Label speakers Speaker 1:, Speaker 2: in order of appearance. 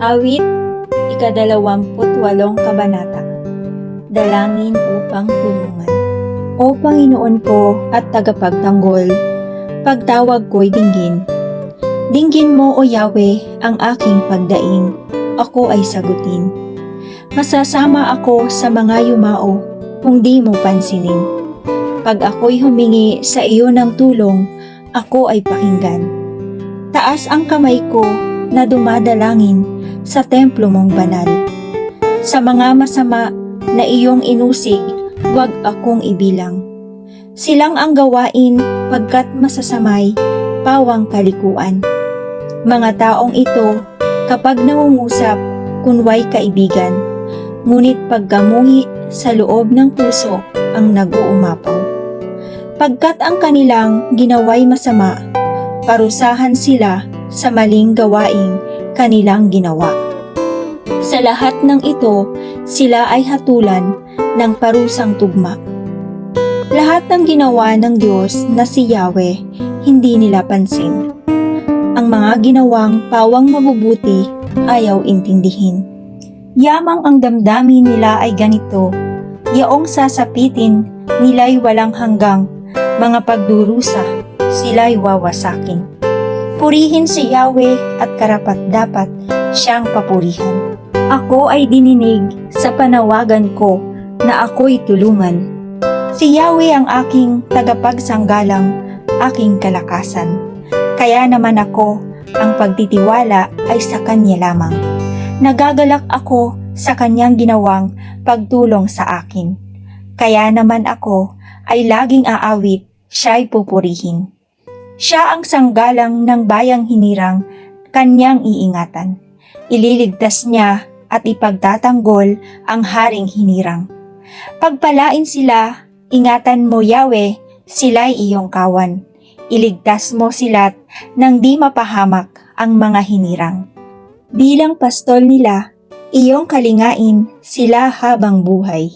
Speaker 1: Awit, ika-28 kabanata. Dalangin upang tulungan. O Panginoon ko at tagapagtanggol, pagtawag ko'y dinggin. Dinggin mo, O Yahweh, ang aking pagdaing, ako ay sagutin. Masasama ako sa mga yumao kung di mo pansinin. Pag ako'y humingi sa iyo ng tulong, ako ay pakinggan. Taas ang kamay ko na dumadalangin sa templo mong banal. Sa mga masama na iyong inusig, huwag akong ibilang. Silang ang gawain pagkat masasamay, pawang kalikuan. Mga taong ito, kapag nangungusap, kunway kaibigan, ngunit pagkamuhi sa loob ng puso ang nag-uumapaw. Pagkat ang kanilang ginaway masama, parusahan sila sa maling gawaing kanilang ginawa. Sa lahat ng ito, sila ay hatulan ng parusang tugma. Lahat ng ginawa ng Diyos na si Yahweh, hindi nila pansin. Ang mga ginawang pawang mabubuti, ayaw intindihin. Yamang ang damdamin nila ay ganito, yaong sasapitin nila'y walang hanggang, mga pagdurusa, sila'y wawasakin. Purihin si Yahweh at karapat-dapat siyang papurihan. Ako ay dininig sa panawagan ko na ako'y tulungan. Si Yahweh ang aking tagapagsanggalang, aking kalakasan. Kaya naman ako, ang pagtitiwala ay sa Kanya lamang. Nagagalak ako sa Kanyang ginawang pagtulong sa akin. Kaya naman ako ay laging aawit, siya'y pupurihin. Siya ang sanggalang ng bayang hinirang, Kanyang iingatan. Ililigtas niya at ipagtatanggol ang haring hinirang. Pagpalain sila, ingatan mo Yahweh, sila'y iyong kawan. Iligtas mo sila't nang di mapahamak ang mga hinirang. Bilang pastol nila, iyong kalingain sila habang buhay.